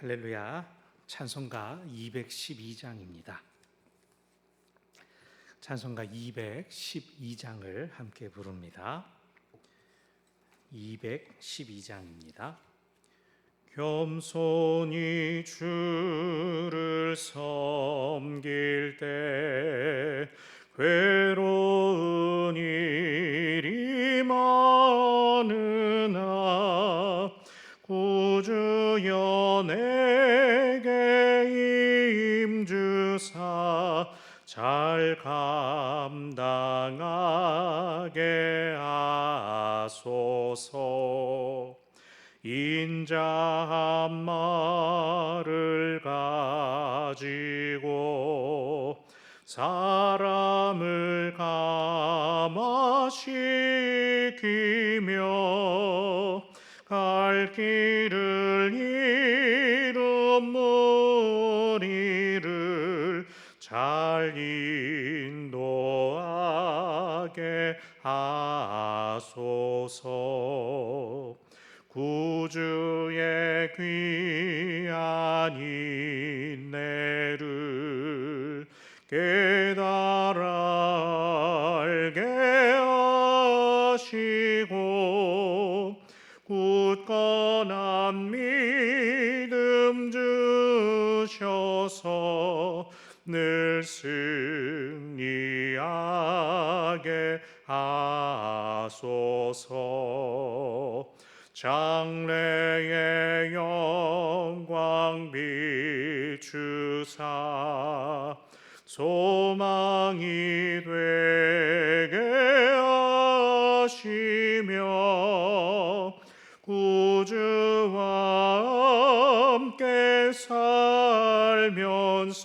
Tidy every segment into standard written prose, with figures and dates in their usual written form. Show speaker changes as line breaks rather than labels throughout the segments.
할렐루야. 찬송가 212장입니다. 찬송가 212장을 함께 부릅니다. 212장입니다. 겸손히 주를 섬길 때 괴로운 일이 많으나 구주여 내게 임주사 잘 감당하게 하소서. 인자 한 말을 가지고 사람을 감화시키며 갈 길을 잃은 무리를 잘 인도하게 하소서. 구주의 귀한 인내를 깨달아 알게 하시고 굳건한 믿음 주셔서 늘 승리하게 하소서. 장래의 영광 비추사 소망이 되게 하시며 구주와 함께 살면서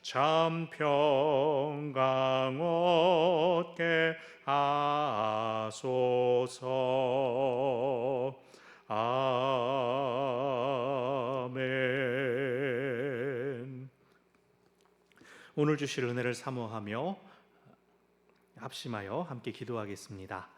참 평강 얻게 하소서. 아멘. 오늘 주실 은혜를 사모하며 합심하여 함께 기도하겠습니다.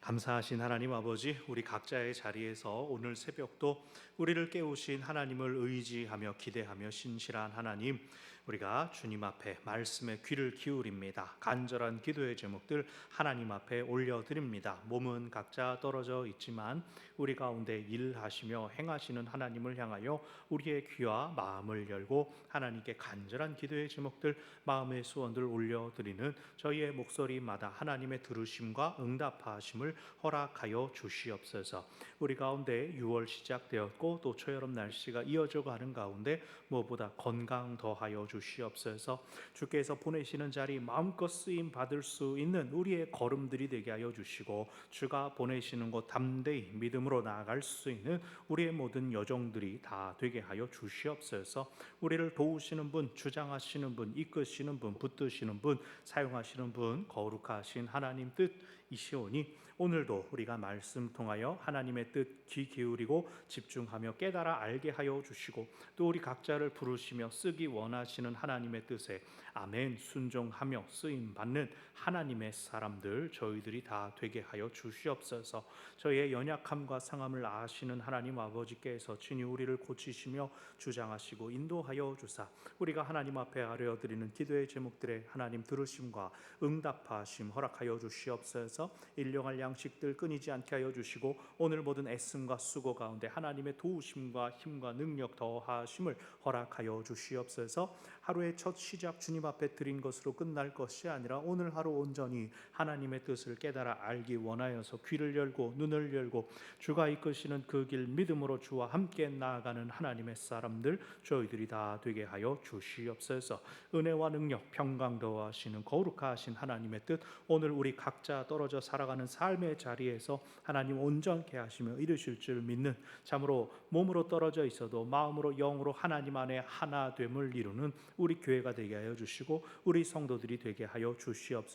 감사하신 하나님 아버지, 우리 각자의 자리에서 오늘 새벽도 우리를 깨우신 하나님을 의지하며 기대하며 신실한 하나님, 우리가 주님 앞에 말씀에 귀를 기울입니다. 간절한 기도의 제목들 하나님 앞에 올려드립니다. 몸은 각자 떨어져 있지만 우리 가운데 일하시며 행하시는 하나님을 향하여 우리의 귀와 마음을 열고 하나님께 간절한 기도의 제목들, 마음의 소원들 올려드리는 저희의 목소리마다 하나님의 들으심과 응답하심을 허락하여 주시옵소서. 우리 가운데 6월 시작되었고 또 초여름 날씨가 이어져 가는 가운데 무엇보다 건강 더하여 주시옵소서. 주께서 보내시는 자리 마음껏 쓰임 받을 수 있는 우리의 걸음들이 되게 하여 주시고, 주가 보내시는 곳 담대히 믿음으로 나아갈 수 있는 우리의 모든 여정들이 다 되게 하여 주시옵소서. 우리를 도우시는 분, 주장하시는 분, 이끄시는 분, 붙드시는 분, 사용하시는 분, 거룩하신 하나님 뜻이시오니 오늘도 우리가 말씀 통하여 하나님의 뜻 귀 기울이고 집중하며 깨달아 알게 하여 주시고, 또 우리 각자를 부르시며 쓰기 원하시는 하나님의 뜻에 아멘 순종하며 쓰임 받는 하나님의 사람들 저희들이 다 되게 하여 주시옵소서. 저희의 연약함과 상함을 아시는 하나님 아버지께서 친히 우리를 고치시며 주장하시고 인도하여 주사, 우리가 하나님 앞에 아뢰어드리는 기도의 제목들의 하나님 들으심과 응답하심 허락하여 주시옵소서. 일용할 양식들 끊이지 않게 하여 주시고, 오늘 모든 애씀과 수고 가운데 하나님의 도우심과 힘과 능력 더하심을 허락하여 주시옵소서. 하루의 첫 시작 주님 앞에 드린 것으로 끝날 것이 아니라 오늘 하루 온전히 하나님의 뜻을 깨달아 알기 원하여서 귀를 열고 눈을 열고 주가 이끄시는 그 길 믿음으로 주와 함께 나아가는 하나님의 사람들 저희들이 다 되게 하여 주시옵소서. 은혜와 능력 평강 더하시는 거룩하신 하나님의 뜻, 오늘 우리 각자 떨어져 살아가는 삶의 자리에서 하나님 온전케 하시며 이루실 줄 믿는, 참으로 몸으로 떨어져 있어도 마음으로 영으로 하나님 안에 하나됨을 이루는 우리 교회가 되게 하여 주시고, 우리 성도들이 되게 하여 주시옵소서.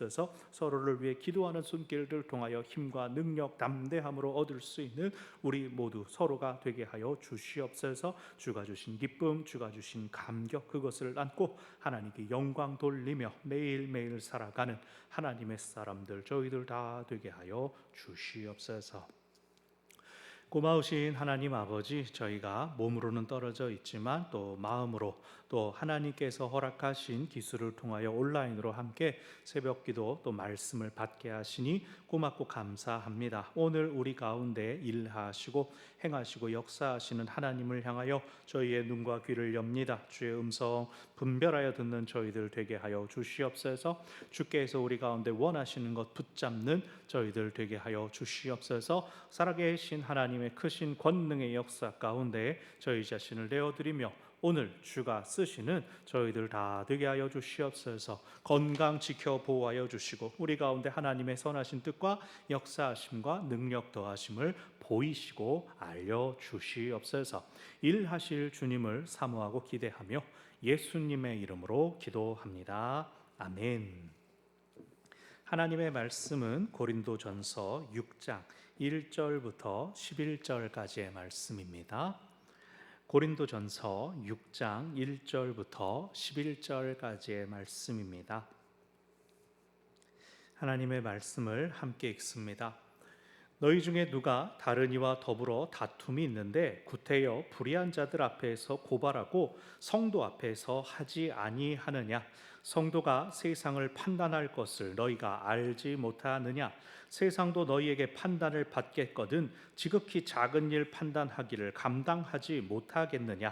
서로를 위해 기도하는 손길을 통하여 힘과 능력 담대함으로 얻을 수 있는 우리 모두 서로가 되게 하여 주시옵소서. 주가 주신 기쁨, 주가 주신 감격, 그것을 안고 하나님께 영광 돌리며 매일매일 살아가는 하나님의 사람들 저희들 다 되게 하여 주시옵소서. 고마우신 하나님 아버지, 저희가 몸으로는 떨어져 있지만 또 마음으로 또 하나님께서 허락하신 기술을 통하여 온라인으로 함께 새벽기도 또 말씀을 받게 하시니 고맙고 감사합니다. 오늘 우리 가운데 일하시고 행하시고 역사하시는 하나님을 향하여 저희의 눈과 귀를 엽니다. 주의 음성 분별하여 듣는 저희들 되게 하여 주시옵소서. 주께서 우리 가운데 원하시는 것 붙잡는 저희들 되게 하여 주시옵소서. 살아계신 하나님의 크신 권능의 역사 가운데 저희 자신을 내어드리며 오늘 주가 쓰시는 저희들 다 되게 하여 주시옵소서. 건강 지켜 보호하여 주시고 우리 가운데 하나님의 선하신 뜻과 역사하심과 능력 더하심을 보이시고 알려 주시옵소서. 일하실 주님을 사모하고 기대하며 예수님의 이름으로 기도합니다. 아멘. 하나님의 말씀은 고린도전서 6장 1절부터 11절까지의 말씀입니다. 고린도전서 6장 1절부터 11절까지의 말씀입니다. 하나님의 말씀을 함께 읽습니다. 너희 중에 누가 다른 이와 더불어 다툼이 있는데 구태여 불의한 자들 앞에서 고발하고 성도 앞에서 하지 아니하느냐? 성도가 세상을 판단할 것을 너희가 알지 못하느냐? 세상도 너희에게 판단을 받겠거든 지극히 작은 일 판단하기를 감당하지 못하겠느냐?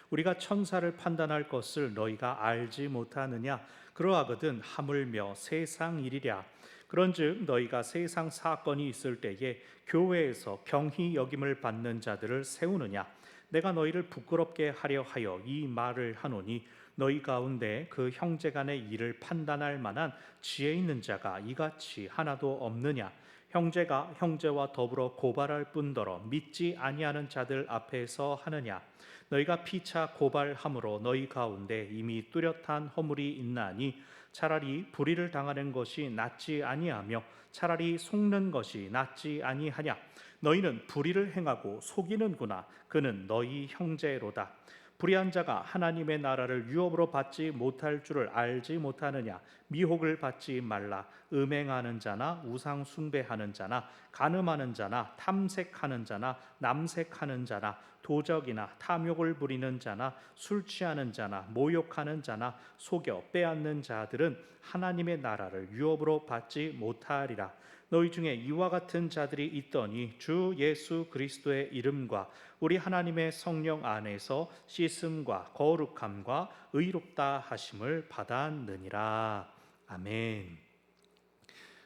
우리가 천사를 판단할 것을 너희가 알지 못하느냐? 그러하거든 하물며 세상 일이랴. 그런즉 너희가 세상 사건이 있을 때에 교회에서 경히 여김을 받는 자들을 세우느냐? 내가 너희를 부끄럽게 하려 하여 이 말을 하노니 너희 가운데 그 형제간의 일을 판단할 만한 지혜 있는 자가 이같이 하나도 없느냐? 형제가 형제와 더불어 고발할 뿐더러 믿지 아니하는 자들 앞에서 하느냐? 너희가 피차 고발함으로 너희 가운데 이미 뚜렷한 허물이 있나니 차라리 불의를 당하는 것이 낫지 아니하며 차라리 속는 것이 낫지 아니하냐? 너희는 불의를 행하고 속이는구나. 그는 너희 형제로다. 불의한 자가 하나님의 나라를 유업으로 받지 못할 줄을 알지 못하느냐? 미혹을 받지 말라. 음행하는 자나 우상 숭배하는 자나 간음하는 자나 탐색하는 자나 남색하는 자나 도적이나 탐욕을 부리는 자나 술 취하는 자나 모욕하는 자나 속여 빼앗는 자들은 하나님의 나라를 유업으로 받지 못하리라. 너희 중에 이와 같은 자들이 있더니 주 예수 그리스도의 이름과 우리 하나님의 성령 안에서 씻음과 거룩함과 의롭다 하심을 받았느니라. 아멘.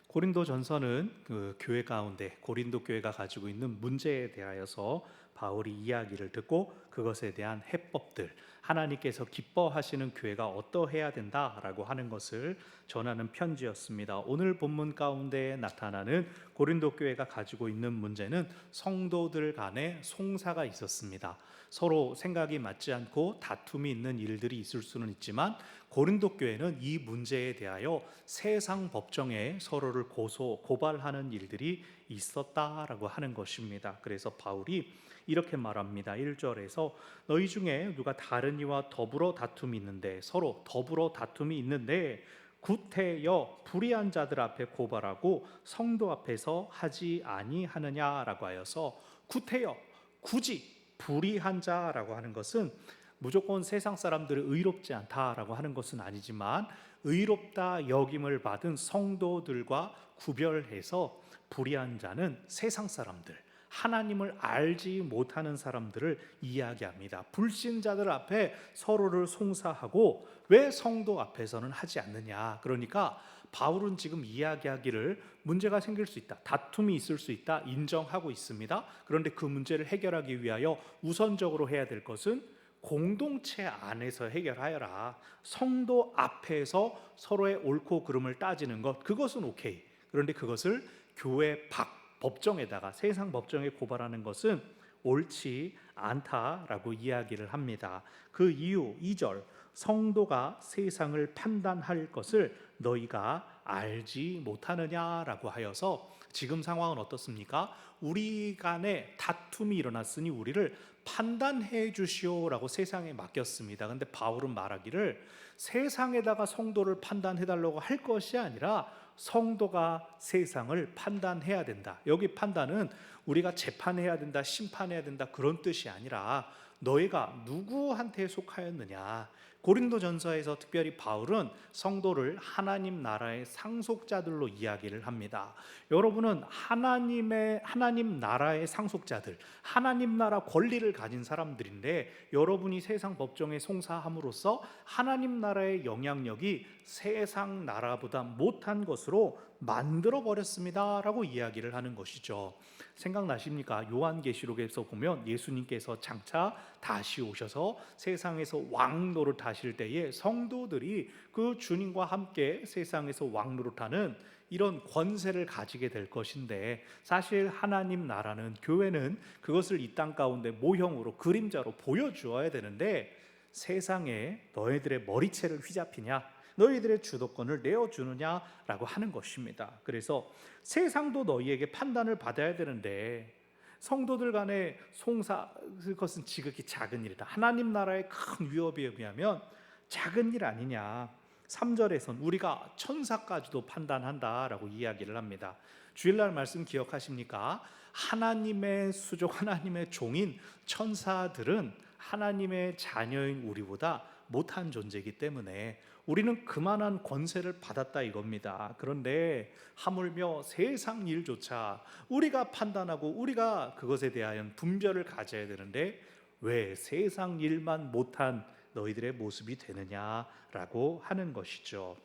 고린도전서는 그 교회 가운데 고린도 교회가 가지고 있는 문제에 대하여서 바울이 이야기를 듣고 그것에 대한 해법들, 하나님께서 기뻐하시는 교회가 어떠해야 된다라고 하는 것을 전하는 편지였습니다. 오늘 본문 가운데 나타나는 고린도 교회가 가지고 있는 문제는 성도들 간에 송사가 있었습니다. 서로 생각이 맞지 않고 다툼이 있는 일들이 있을 수는 있지만 고린도 교회는 이 문제에 대하여 세상 법정에 서로를 고발하는 일들이 있었다라고 하는 것입니다. 그래서 바울이 이렇게 말합니다. 1절에서 너희 중에 누가 다른 이와 더불어 다툼이 있는데 서로 더불어 다툼이 있는데 구태여 불의한 자들 앞에 고발하고 성도 앞에서 하지 아니하느냐라고 하여서 구태여 굳이 불의한 자라고 하는 것은 무조건 세상 사람들을 의롭지 않다라고 하는 것은 아니지만 의롭다 여김을 받은 성도들과 구별해서 불의한 자는 세상 사람들, 하나님을 알지 못하는 사람들을 이야기합니다. 불신자들 앞에 서로를 송사하고 왜 성도 앞에서는 하지 않느냐? 그러니까 바울은 지금 이야기하기를 문제가 생길 수 있다, 다툼이 있을 수 있다 인정하고 있습니다. 그런데 그 문제를 해결하기 위하여 우선적으로 해야 될 것은 공동체 안에서 해결하여라. 성도 앞에서 서로의 옳고 그름을 따지는 것, 그것은 오케이. 그런데 그것을 교회 밖 법정에다가 세상 법정에 고발하는 것은 옳지 않다라고 이야기를 합니다. 그 이유 2절, 성도가 세상을 판단할 것을 너희가 알지 못하느냐라고 하여서 지금 상황은 어떻습니까? 우리 간에 다툼이 일어났으니 우리를 판단해 주시오라고 세상에 맡겼습니다. 근데 바울은 말하기를 세상에다가 성도를 판단해 달라고 할 것이 아니라 성도가 세상을 판단해야 된다. 여기 판단은 우리가 재판해야 된다, 심판해야 된다 그런 뜻이 아니라 너희가 누구한테 속하였느냐. 고린도전서에서 특별히 바울은 성도를 하나님 나라의 상속자들로 이야기를 합니다. 여러분은 하나님 나라의 상속자들, 하나님 나라 권리를 가진 사람들인데 여러분이 세상 법정에 송사함으로써 하나님 나라의 영향력이 세상 나라보다 못한 것으로 만들어 버렸습니다 라고 이야기를 하는 것이죠. 생각나십니까? 요한계시록에서 보면 예수님께서 장차 다시 오셔서 세상에서 왕 노릇하실 때에 성도들이 그 주님과 함께 세상에서 왕 노릇하는 이런 권세를 가지게 될 것인데, 사실 하나님 나라는, 교회는 그것을 이 땅 가운데 모형으로, 그림자로 보여주어야 되는데 세상에 너희들의 머리채를 휘잡히냐, 너희들의 주도권을 내어주느냐라고 하는 것입니다. 그래서 세상도 너희에게 판단을 받아야 되는데 성도들 간의 송사, 그것은 지극히 작은 일이다. 하나님 나라의 큰 위협에 비하면 작은 일 아니냐. 3절에선 우리가 천사까지도 판단한다라고 이야기를 합니다. 주일날 말씀 기억하십니까? 하나님의 수족, 하나님의 종인 천사들은 하나님의 자녀인 우리보다 못한 존재이기 때문에 우리는 그만한 권세를 받았다 이겁니다. 그런데 하물며 세상 일조차 우리가 판단하고 우리가 그것에 대하여 분별을 가져야 되는데 왜 세상 일만 못한 너희들의 모습이 되느냐라고 하는 것이죠.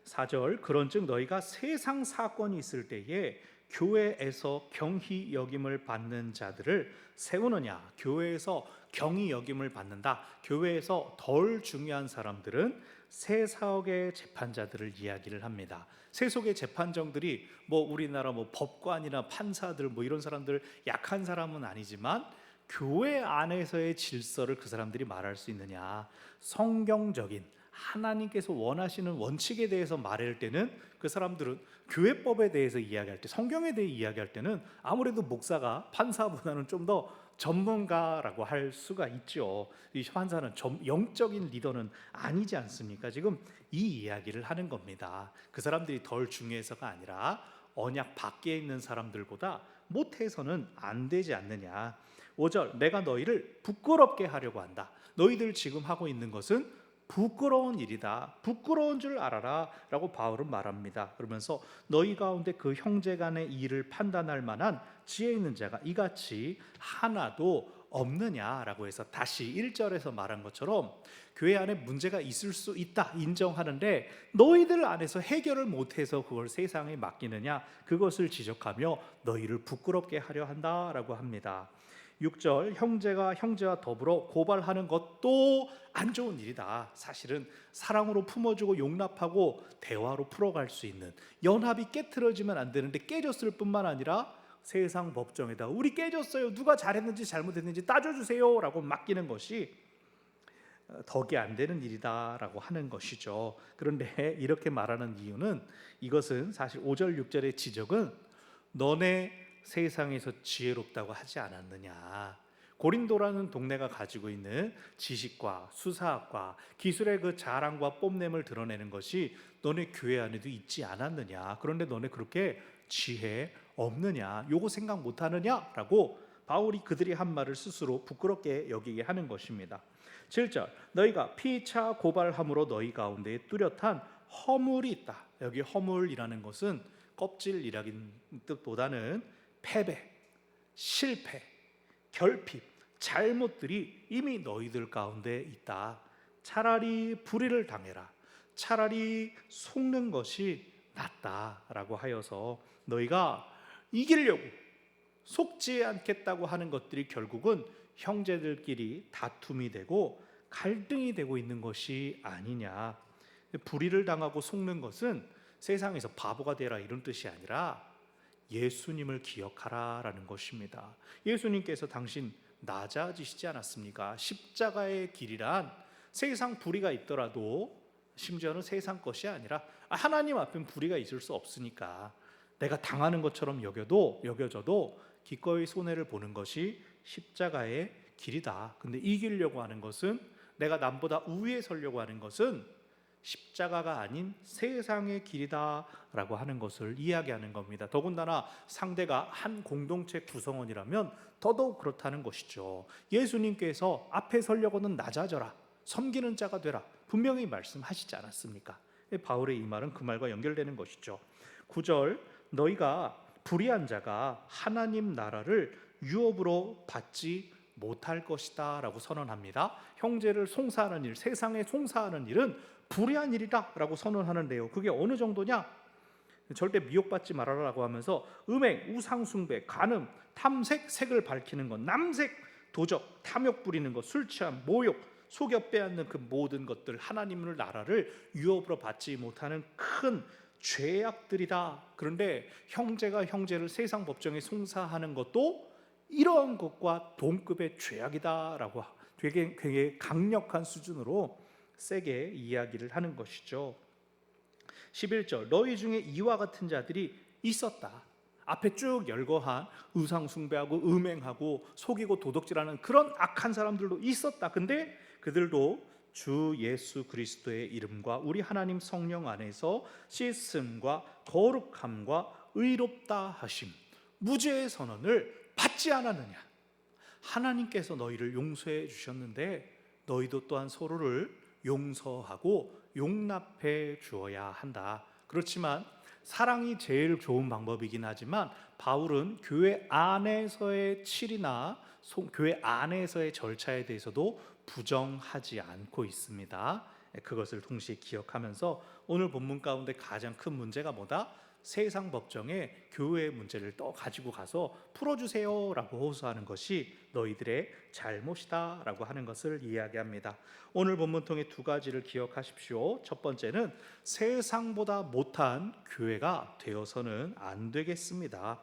4절, 그런즉 너희가 세상 사건이 있을 때에 교회에서 경히 여김을 받는 자들을 세우느냐. 교회에서 경히 여김을 받는다. 교회에서 덜 중요한 사람들은 세속의 재판자들을 이야기를 합니다. 세속의 재판정들이 우리나라 법관이나 판사들 이런 사람들, 약한 사람은 아니지만 교회 안에서의 질서를 그 사람들이 말할 수 있느냐. 성경적인 하나님께서 원하시는 원칙에 대해서 말할 때는 그 사람들은 교회법에 대해서 이야기할 때, 성경에 대해 이야기할 때는 아무래도 목사가 판사보다는 좀 더 전문가라고 할 수가 있죠. 이 판사는 영적인 리더는 아니지 않습니까? 지금 이 이야기를 하는 겁니다. 그 사람들이 덜 중요해서가 아니라 언약 밖에 있는 사람들보다 못해서는 안 되지 않느냐. 5절, 내가 너희를 부끄럽게 하려고 한다. 너희들 지금 하고 있는 것은 부끄러운 일이다. 부끄러운 줄 알아라 라고 바울은 말합니다. 그러면서 너희 가운데 그 형제 간의 일을 판단할 만한 지혜 있는 자가 이같이 하나도 없느냐라고 해서 다시 1절에서 말한 것처럼 교회 안에 문제가 있을 수 있다 인정하는데 너희들 안에서 해결을 못해서 그걸 세상에 맡기느냐, 그것을 지적하며 너희를 부끄럽게 하려 한다라고 합니다. 6절, 형제가 형제와 더불어 고발하는 것도 안 좋은 일이다. 사실은 사랑으로 품어주고 용납하고 대화로 풀어갈 수 있는, 연합이 깨트려지면 안 되는데 깨졌을 뿐만 아니라 세상 법정에다 우리 깨졌어요, 누가 잘했는지 잘못했는지 따져주세요 라고 맡기는 것이 덕이 안 되는 일이다 라고 하는 것이죠. 그런데 이렇게 말하는 이유는, 이것은 사실 5절 6절의 지적은 너네 세상에서 지혜롭다고 하지 않았느냐. 고린도라는 동네가 가지고 있는 지식과 수사학과 기술의 그 자랑과 뽐냄을 드러내는 것이 너네 교회 안에도 있지 않았느냐. 그런데 너네 그렇게 지혜 없느냐, 요거 생각 못하느냐 라고 바울이 그들이 한 말을 스스로 부끄럽게 여기게 하는 것입니다. 7절, 너희가 피차 고발함으로 너희 가운데 뚜렷한 허물이 있다. 여기 허물이라는 것은 껍질이라는 뜻보다는 패배, 실패, 결핍, 잘못들이 이미 너희들 가운데 있다. 차라리 불의를 당해라. 차라리 속는 것이 낫다라고 하여서 너희가 이기려고 속지 않겠다고 하는 것들이 결국은 형제들끼리 다툼이 되고 갈등이 되고 있는 것이 아니냐. 불의를 당하고 속는 것은 세상에서 바보가 되라 이런 뜻이 아니라 예수님을 기억하라라는 것입니다. 예수님께서 당신 낮아지시지 않았습니까? 십자가의 길이란 세상 불의가 있더라도, 심지어는 세상 것이 아니라 하나님 앞엔 불의가 있을 수 없으니까 내가 당하는 것처럼 여겨져도 기꺼이 손해를 보는 것이 십자가의 길이다. 근데 이기려고 하는 것은, 내가 남보다 우위에 서려고 하는 것은 십자가가 아닌 세상의 길이다라고 하는 것을 이야기하는 겁니다. 더군다나 상대가 한 공동체 구성원이라면 더더욱 그렇다는 것이죠. 예수님께서 앞에 서려고는 낮아져라, 섬기는 자가 되라, 분명히 말씀하시지 않았습니까? 바울의 이 말은 그 말과 연결되는 것이죠. 9절, 너희가 불의한 자가 하나님 나라를 유업으로 받지 못할 것이다 라고 선언합니다. 형제를 송사하는 일, 세상에 송사하는 일은 불의한 일이다 라고 선언하는데요, 그게 어느 정도냐? 절대 미혹받지 말아라라고 하면서 음행, 우상숭배, 간음, 탐색, 색을 밝히는 것, 남색, 도적, 탐욕 부리는 것, 술 취함, 모욕, 속여 빼앗는 그 모든 것들, 하나님의 나라를 유업으로 받지 못하는 큰 죄악들이다. 그런데 형제가 형제를 세상 법정에 송사하는 것도 이러한 것과 동급의 죄악이다라고 되게 강력한 수준으로 세게 이야기를 하는 것이죠. 11절, 너희 중에 이와 같은 자들이 있었다. 앞에 쭉 열거한 우상 숭배하고 음행하고 속이고 도둑질하는 그런 악한 사람들도 있었다. 근데 그들도 주 예수 그리스도의 이름과 우리 하나님 성령 안에서 씻음과 거룩함과 의롭다 하심, 무죄의 선언을 받지 않았느냐? 하나님께서 너희를 용서해 주셨는데 너희도 또한 서로를 용서하고 용납해 주어야 한다. 그렇지만 사랑이 제일 좋은 방법이긴 하지만 바울은 교회 안에서의 칠이나 교회 안에서의 절차에 대해서도 부정하지 않고 있습니다. 그것을 동시에 기억하면서 오늘 본문 가운데 가장 큰 문제가 뭐다? 세상 법정에 교회의 문제를 또 가지고 가서 풀어주세요 라고 호소하는 것이 너희들의 잘못이다 라고 하는 것을 이야기합니다. 오늘 본문 통해 두 가지를 기억하십시오. 첫 번째는 세상보다 못한 교회가 되어서는 안 되겠습니다.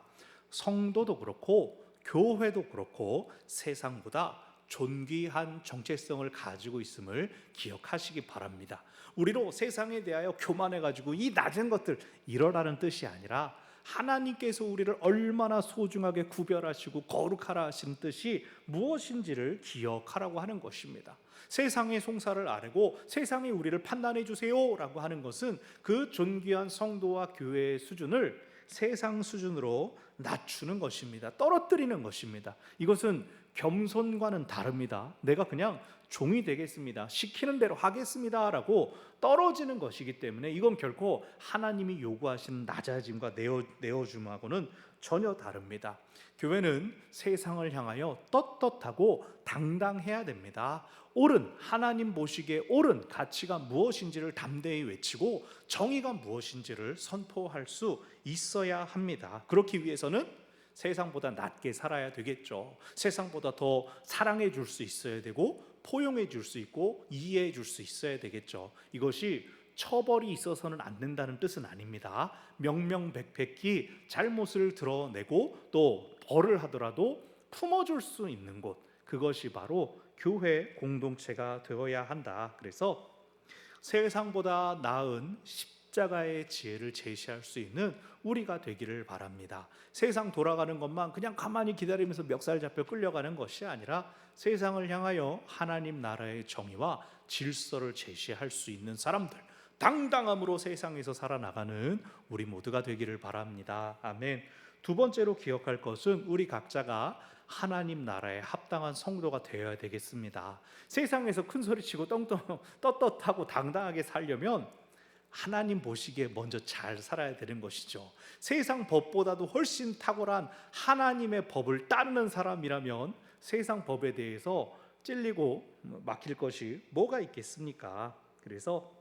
성도도 그렇고 교회도 그렇고 세상보다 존귀한 정체성을 가지고 있음을 기억하시기 바랍니다. 우리로 세상에 대하여 교만해가지고 이 낮은 것들 이러라는 뜻이 아니라 하나님께서 우리를 얼마나 소중하게 구별하시고 거룩하라 하신 뜻이 무엇인지를 기억하라고 하는 것입니다. 세상의 송사를 아뢰고 세상이 우리를 판단해 주세요 라고 하는 것은 그 존귀한 성도와 교회의 수준을 세상 수준으로 낮추는 것입니다. 떨어뜨리는 것입니다. 이것은 겸손과는 다릅니다. 내가 그냥 종이 되겠습니다, 시키는 대로 하겠습니다 라고 떨어지는 것이기 때문에 이건 결코 하나님이 요구하시는 낮아짐과 내어줌하고는 전혀 다릅니다. 교회는 세상을 향하여 떳떳하고 당당해야 됩니다. 옳은, 하나님 보시기에 옳은 가치가 무엇인지를 담대히 외치고 정의가 무엇인지를 선포할 수 있어야 합니다. 그렇기 위해서는 세상보다 낮게 살아야 되겠죠. 세상보다 더 사랑해 줄 수 있어야 되고 포용해 줄 수 있고 이해해 줄 수 있어야 되겠죠. 이것이 처벌이 있어서는 안 된다는 뜻은 아닙니다. 명명백백히 잘못을 드러내고 또 벌을 하더라도 품어줄 수 있는 곳, 그것이 바로 교회 공동체가 되어야 한다. 그래서 세상보다 나은 십자가의 지혜를 제시할 수 있는 우리가 되기를 바랍니다. 세상 돌아가는 것만 그냥 가만히 기다리면서 멱살 잡혀 끌려가는 것이 아니라 세상을 향하여 하나님 나라의 정의와 질서를 제시할 수 있는 사람들, 당당함으로 세상에서 살아나가는 우리 모두가 되기를 바랍니다. 아멘. 두 번째로 기억할 것은 우리 각자가 하나님 나라에 합당한 성도가 되어야 되겠습니다. 세상에서 큰 소리치고 떳떳하고 당당하게 살려면 하나님 보시기에 먼저 잘 살아야 되는 것이죠. 세상 법보다도 훨씬 탁월한 하나님의 법을 따르는 사람이라면 세상 법에 대해서 찔리고 막힐 것이 뭐가 있겠습니까? 그래서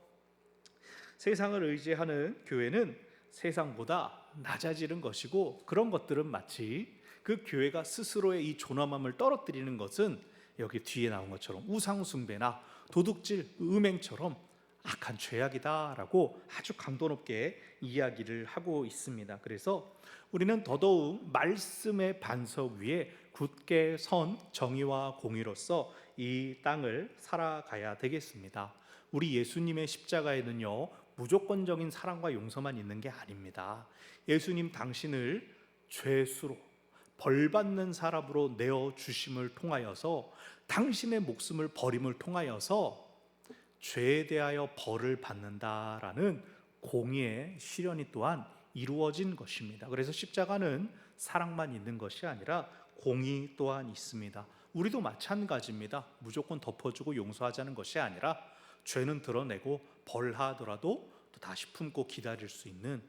세상을 의지하는 교회는 세상보다 낮아지는 것이고, 그런 것들은 마치 그 교회가 스스로의 이 존엄함을 떨어뜨리는 것은 여기 뒤에 나온 것처럼 우상숭배나 도둑질, 음행처럼 악한 죄악이다라고 아주 강도 높게 이야기를 하고 있습니다. 그래서 우리는 더더욱 말씀의 반석 위에 굳게 선 정의와 공의로서 이 땅을 살아가야 되겠습니다. 우리 예수님의 십자가에는요, 무조건적인 사랑과 용서만 있는 게 아닙니다. 예수님 당신을 죄수로 벌받는 사람으로 내어주심을 통하여서 당신의 목숨을 버림을 통하여서 죄에 대하여 벌을 받는다라는 공의의 실현이 또한 이루어진 것입니다. 그래서 십자가는 사랑만 있는 것이 아니라 공의 또한 있습니다. 우리도 마찬가지입니다. 무조건 덮어주고 용서하자는 것이 아니라 죄는 드러내고 벌하더라도 또 다시 품고 기다릴 수 있는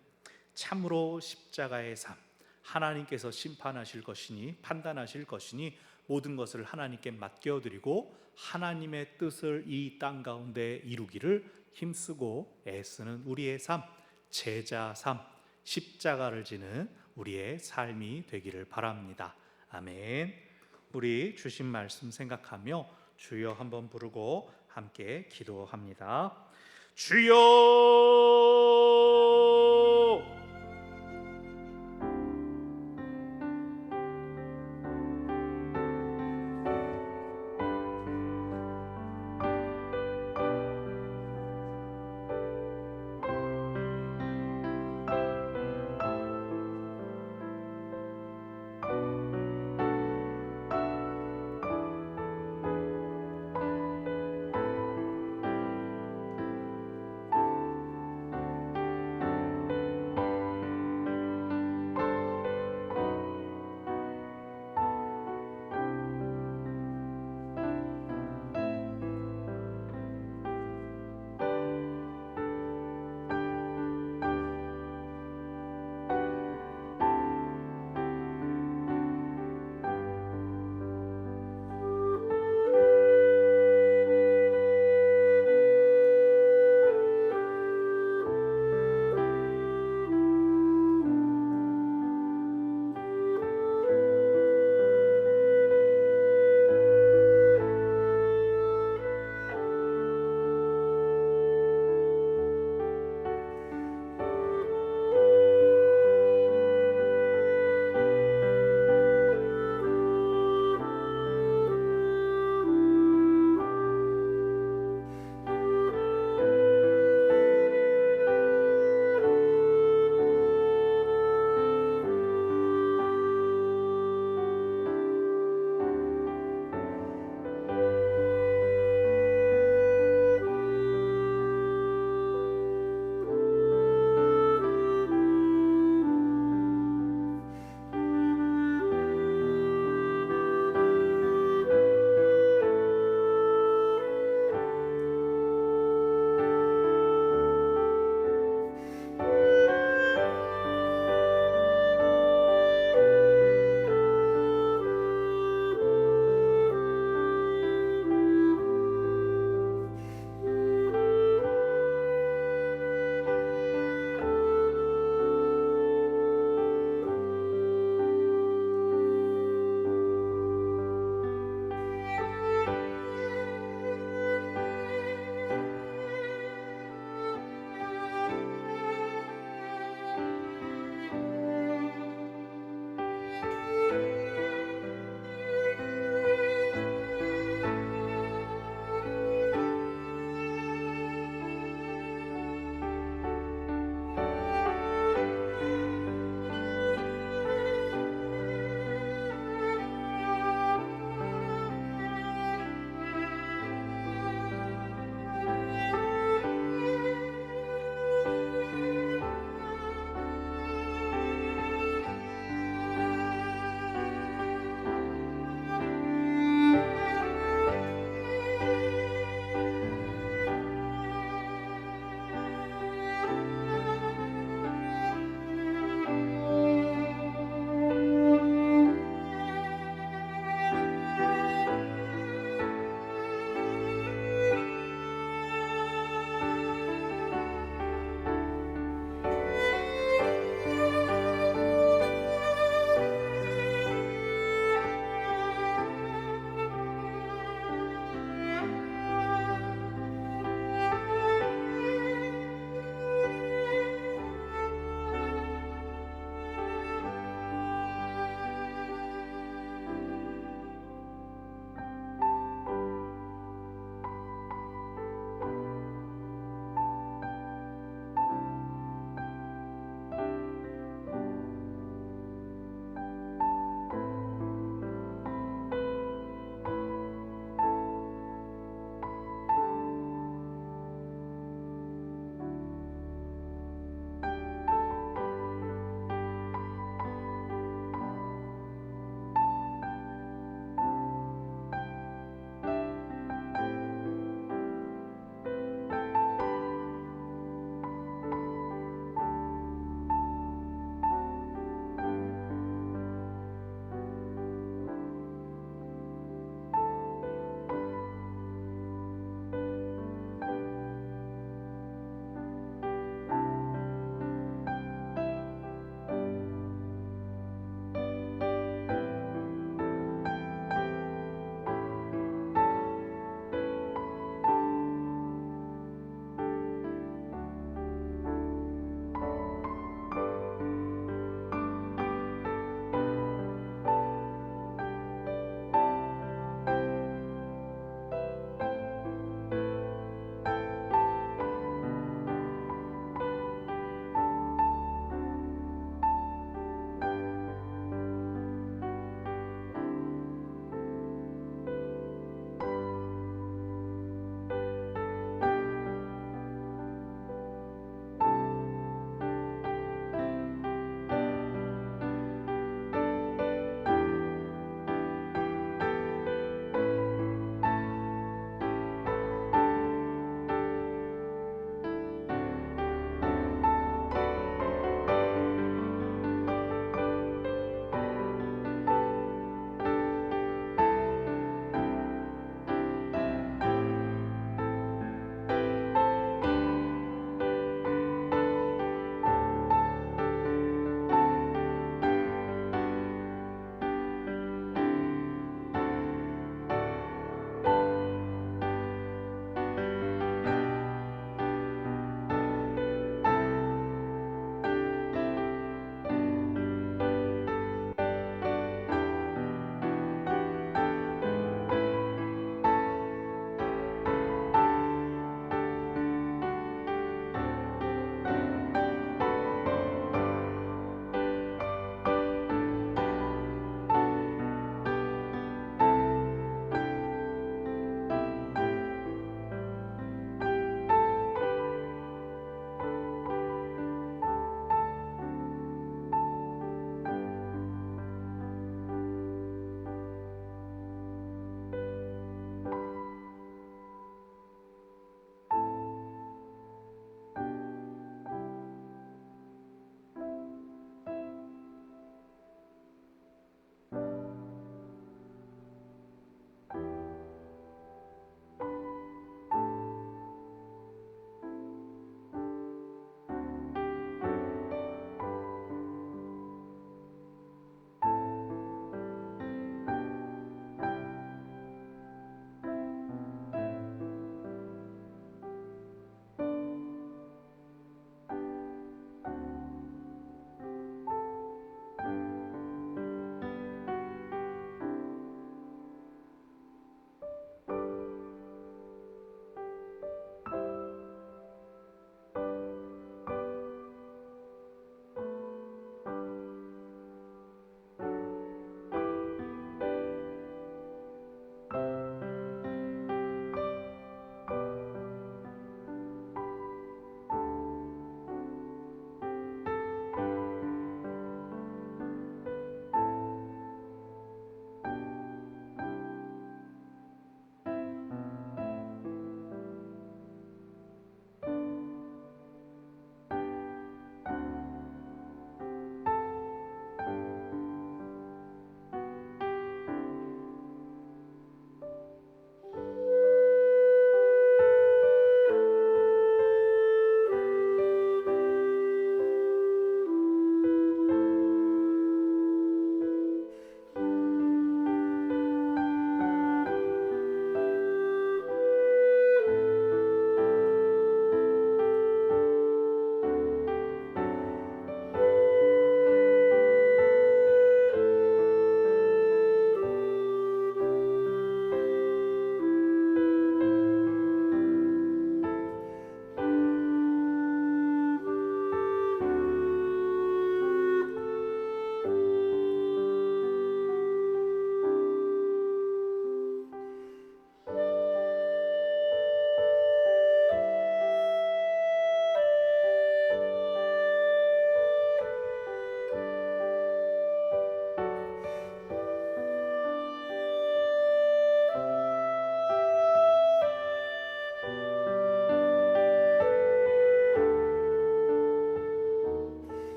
참으로 십자가의 삶, 하나님께서 심판하실 것이니 판단하실 것이니 모든 것을 하나님께 맡겨드리고 하나님의 뜻을 이 땅 가운데 이루기를 힘쓰고 애쓰는 우리의 삶, 제자 삶, 십자가를 지는 우리의 삶이 되기를 바랍니다. 아멘. 우리 주신 말씀 생각하며 주여 한번 부르고 함께 기도합니다. 주여